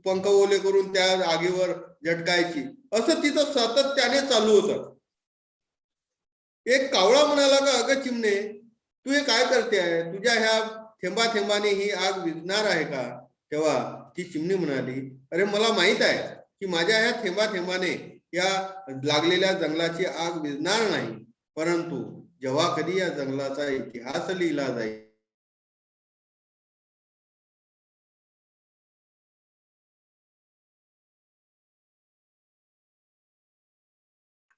पंख ओले करून त्या आगीवर झटकायची. असं तिथं सातत्याने चालू होतं. एक कावळा म्हणाला का अगं चिमणे, तू हे काय करते आहे? तुझ्या ह्या थेंबा थेंबाने ही आग विझणार आहे का? तेव्हा ती चिमणी म्हणाली, अरे मला माहित आहे की माझ्या ह्या थेंबा थेंबाने या लागलेल्या जंगलाची आग विझणार नाही, परंतु जेव्हा कधी या जंगलाचा इतिहास लिहिला जाईल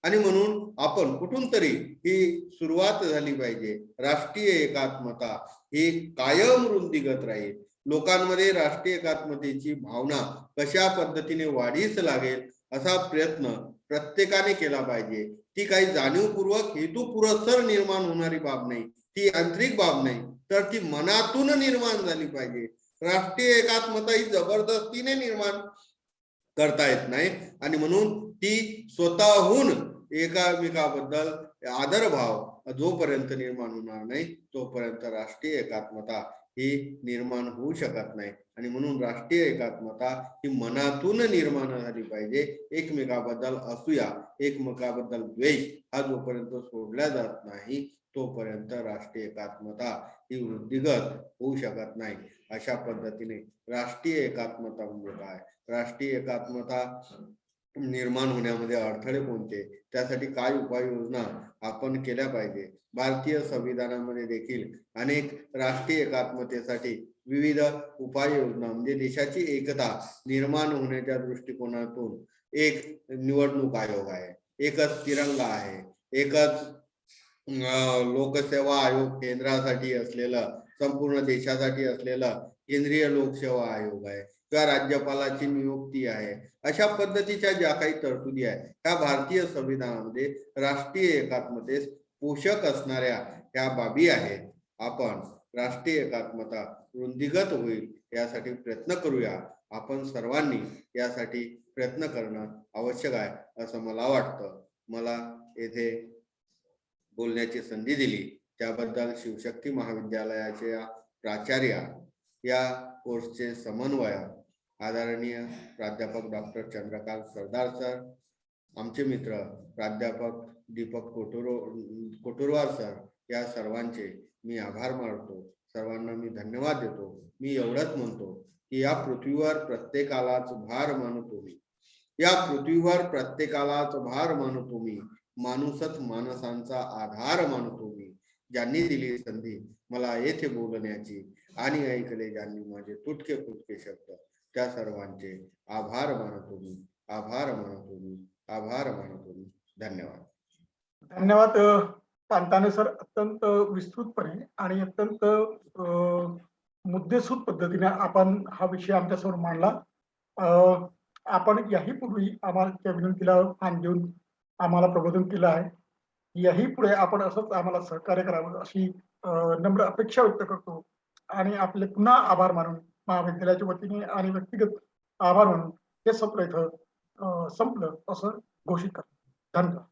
आणि म्हणून आपण कुठून तरी ही सुरुवात झाली पाहिजे. राष्ट्रीय एकात्मता ही कायम वृद्धिगत राहील. लोकांमध्ये राष्ट्रीय एकात्मतेची भावना कशा पद्धतीने वाढीस लागेल असा प्रयत्न प्रत्येकाने केला पाहिजे. ती काही जाणीवपूर्वक हेतुपुरस्सर निर्माण होणारी बाब नाही, ती आंतरिक बाब नाही, तर ती मनातून निर्माण झाली पाहिजे. राष्ट्रीय एकात्मता ही जबरदस्तीने निर्माण करता येत नाही. आणि म्हणून ती स्वतःहून एकामेकाबद्दल आदरभाव जोपर्यंत निर्माण होणार नाही तोपर्यंत राष्ट्रीय एकात्मता ही निर्माण होऊ शकत नाही. आणि म्हणून राष्ट्रीय एकात्मता ही मनातून निर्माण झाली पाहिजे. एकमेकाबद्दल असूया, एकमेकाबद्दल द्वेष हा जोपर्यंत सोडला जात नाही तोपर्यंत राष्ट्रीय एकात्मता ही वृद्धिगत होऊ शकत नाही. अशा पद्धतीने राष्ट्रीय एकात्मता म्हणजे काय, राष्ट्रीय एकात्मता निर्माण होण्यामध्ये अडथळे कोणते, त्यासाठी काय उपाययोजना आपण केल्या पाहिजे. भारतीय संविधानामध्ये देखील अनेक राष्ट्रीय एकात्मतेसाठी विविध उपाययोजना म्हणजे देशाची एकता निर्माण होण्याच्या दृष्टिकोनातून एक निवडणूक आयोग आहे, एकच तिरंगा आहे, एकच लोकसेवा आयोग केंद्रासाठी असलेलं, संपूर्ण देशासाठी असलेलं केंद्रीय लोकसेवा आयोग आहे किंवा राज्यपालाची नियुक्ती आहे. अशा पद्धतीच्या ज्या काही तरतुदी आहेत त्या भारतीय संविधानामध्ये राष्ट्रीय एकात्मतेस पोषक असणाऱ्या ह्या बाबी आहेत. आपण राष्ट्रीय एकात्मता वृद्धिगत होईल यासाठी प्रयत्न करूया. आपण सर्वांनी यासाठी प्रयत्न करणं आवश्यक आहे असं मला वाटतं. मला येथे बोलण्याची संधी दिली त्याबद्दल शिवशक्ती महाविद्यालयाच्या प्राचार्य, या कोर्सचे समन्वयक आदरणीय प्राध्यापक डॉक्टर चंद्रकांत सरदार सर, आमचे मित्र प्राध्यापक दीपक कोटुरवार सर, या सर्वांचे मी आभार मानतो. सर्वांना मी धन्यवाद देतो. मी एवढंच म्हणतो की या पृथ्वीवर प्रत्येकालाच भार मानतो मी, या पृथ्वीवर प्रत्येकालाच भार मानतो मी, माणूसच माणसांचा आधार मानतो मी. ज्यांनी दिली संधी मला येथे बोलण्याची आणि ऐकले ज्यांनी माझे तुटके फुटके शब्द, त्या सर्वांचे आभार मानतो मी, आभार मानतो मी, आभार मानतो मी. धन्यवाद. धन्यवाद प्रांताने सर अत्यंत विस्तृतपणे आणि अत्यंत मुद्देसूद पद्धतीने आपण हा विषय आमच्यासमोर मांडला. अ, आपण याही पूर्वी आम्हाला विनंतीला मान देऊन आम्हाला प्रबोधन केलं आहे. याही पुढे आपण असंच आम्हाला सहकार्य करावं अशी नम्र अपेक्षा व्यक्त करतो आणि आपले पुन्हा आभार मानून महाविद्यालयाच्या वतीने आणि व्यक्तिगत आभार मानून हे सत्र इथं संपलं असं घोषित करतो. धन्यवाद.